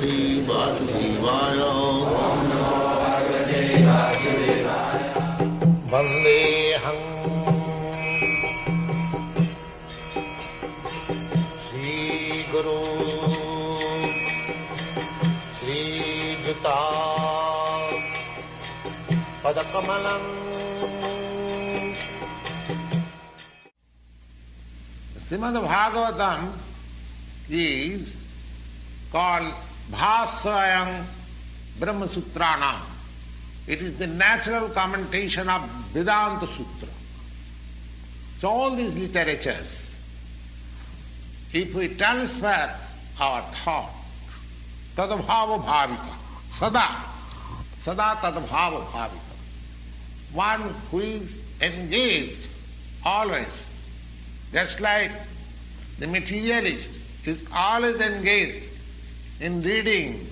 Bhagavate Vasudevaya. Vandeham Sri Guru Sri Juta Padakamalam. Srimad Bhagavatam is called Bhasayam Brahma Sutranam. It is the natural commentation of Vedanta Sutra. So all these literatures, if we transfer our thought, tadabhava bhavika, sada tadabhava bhavika, one who is engaged always, just like the materialist is always engaged in reading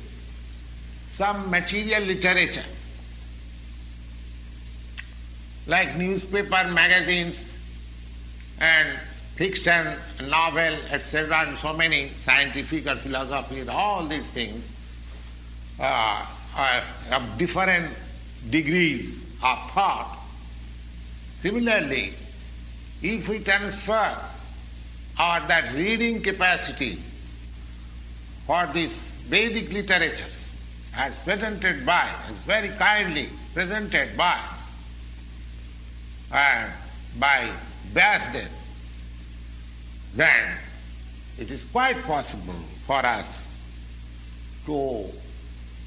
some material literature, like newspaper, magazines, and fiction, novel, etc., and so many scientific or philosophy, all these things are of different degrees of thought. Similarly, if we transfer that reading capacity for these Vedic literatures as presented by, as very kindly presented by Vyasadeva, then it is quite possible for us to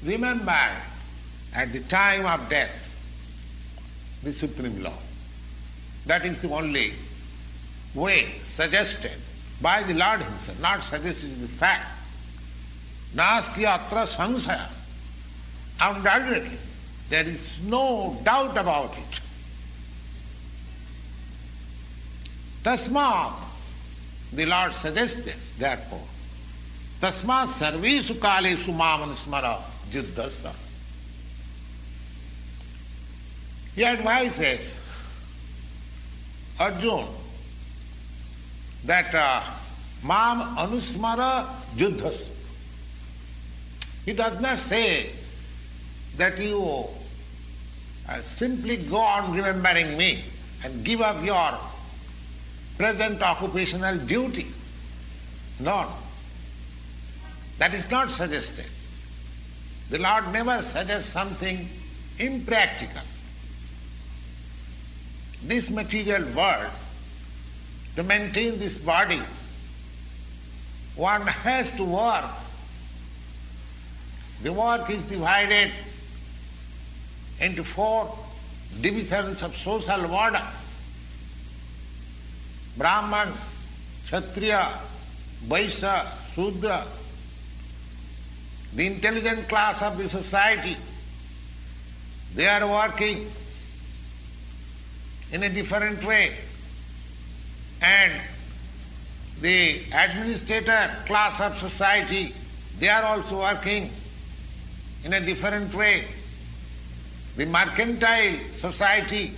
remember at the time of death the Supreme Law. That is the only way suggested by the Lord Himself, not suggested, is the fact. Nasti atra samsaya. Undoubtedly, there is no doubt about it. Tasmat, the Lord suggested, therefore, tasmat sarvesu kalesu mamanusmara jiddhasa. He advises Arjuna that mam anusmara juddhasa. He does not say that you simply go on remembering me and give up your present occupational duty. No. That is not suggested. The Lord never suggests something impractical. This material world, to maintain this body, one has to work. The work is divided into 4 divisions of social order: Brahman, Kshatriya, Vaishya, Shudra. The intelligent class of the society, they are working in a different way, and the administrator class of society, they are also working in a different way. The mercantile society,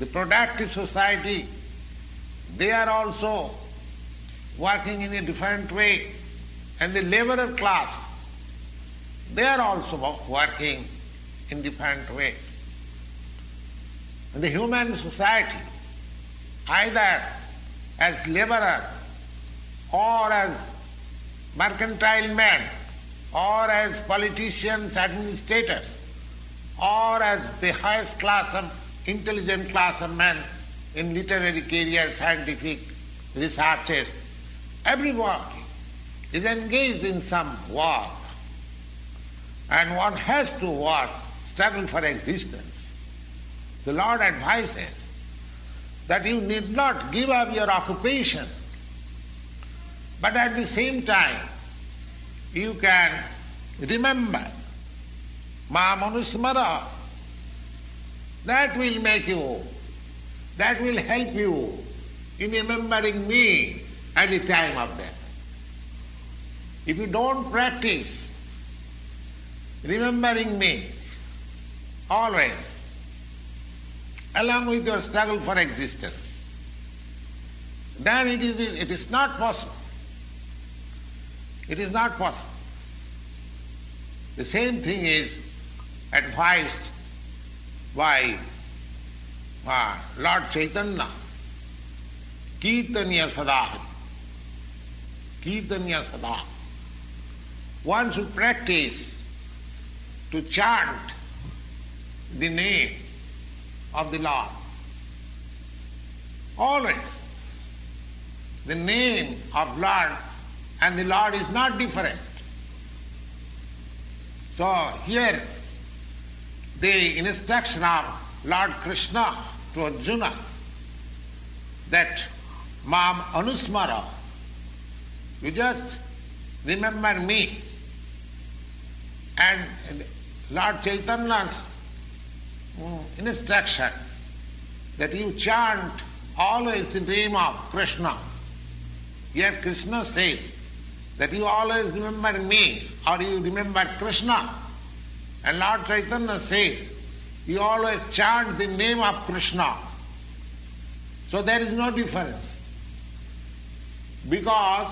the productive society, they are also working in a different way. And the laborer class, they are also working in different way. And the human society, either as laborer or as mercantile men, or as politicians, administrators, or as the highest class of intelligent class of men in literary career, scientific researches, everyone is engaged in some work, and one has to work, struggle for existence. The Lord advises that you need not give up your occupation, but at the same time you can remember Mamanusmara. That will make you, that will help you in remembering me at the time of death. If you don't practice remembering me always, along with your struggle for existence, then it is not possible. It is not possible. The same thing is advised by Lord Chaitanya. Kirtanya sada. Kirtanya sada. One should practice to chant the name of the Lord. Always. The name of Lord and the Lord is not different. So here the instruction of Lord Krishna to Arjuna that Mam Anusmara, you just remember me. And Lord Chaitanya's instruction that you chant always the name of Krishna. Here Krishna says that you always remember me or you remember Krishna. And Lord Chaitanya says you always chant the name of Krishna. So there is no difference. Because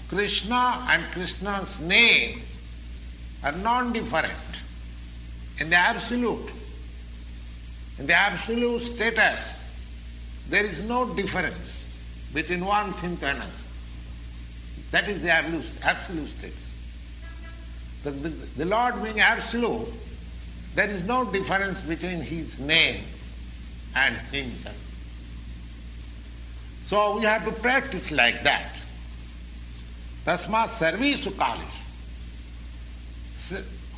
Krishna and Krishna's name are non-different in the absolute. In the absolute status, there is no difference between one thing to another. That is the absolute status. The Lord being absolute, there is no difference between His name and Himself. So we have to practice like that. Tasmat sarvesu kalesu.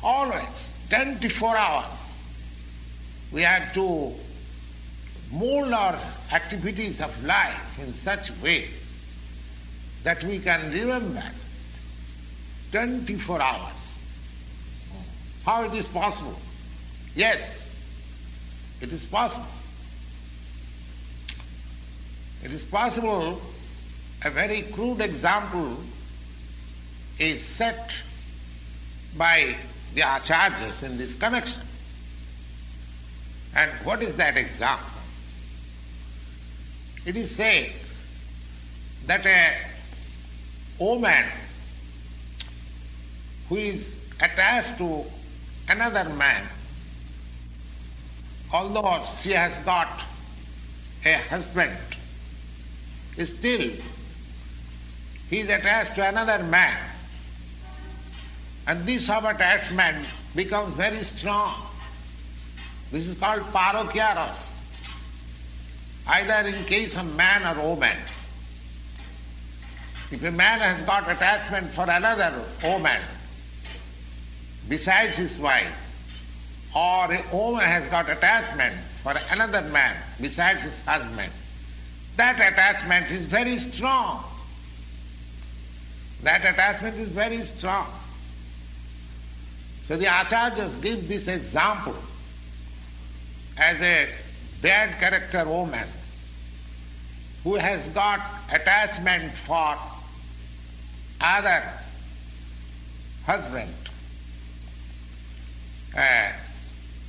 Always, 24 hours, we have to mold our activities of life in such a way that we can remember 24 hours. How it is possible? Yes, it is possible. It is possible. A very crude example is set by the acharyas in this connection. And what is that example? It is said that a woman who is attached to another man, although she has got a husband, still he is attached to another man. And this of attachment becomes very strong. This is called parokyaros. Either in case of man or woman. If a man has got attachment for another woman besides his wife, or a woman has got attachment for another man besides his husband, that attachment is very strong. That attachment is very strong. So the acharyas give this example as a bad character woman who has got attachment for other husband.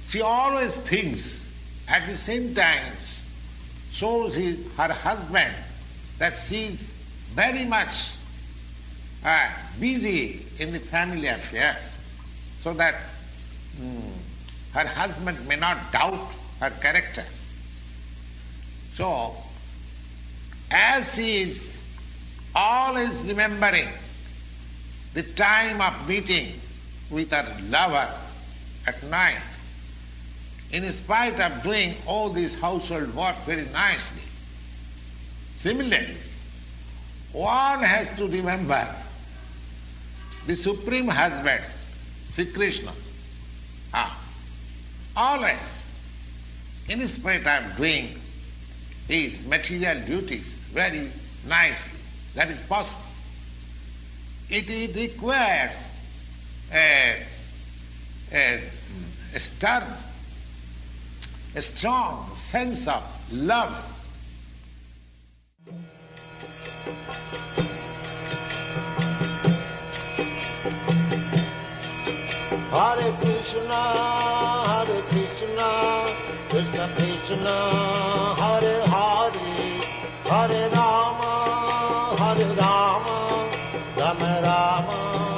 She always thinks, at the same time shows her husband that she is very much busy in the family affairs, so that her husband may not doubt her character. So, as she is always remembering the time of meeting with her lover at night, in spite of doing all this household work very nicely, similarly, one has to remember the Supreme Husband, Sri Krishna. Always, in spite of doing his material duties very nicely, that is possible. It requires a strong sense of love. Hare Krishna, Krishna Krishna, Hare Hare, Hare Rama, Rama Rama.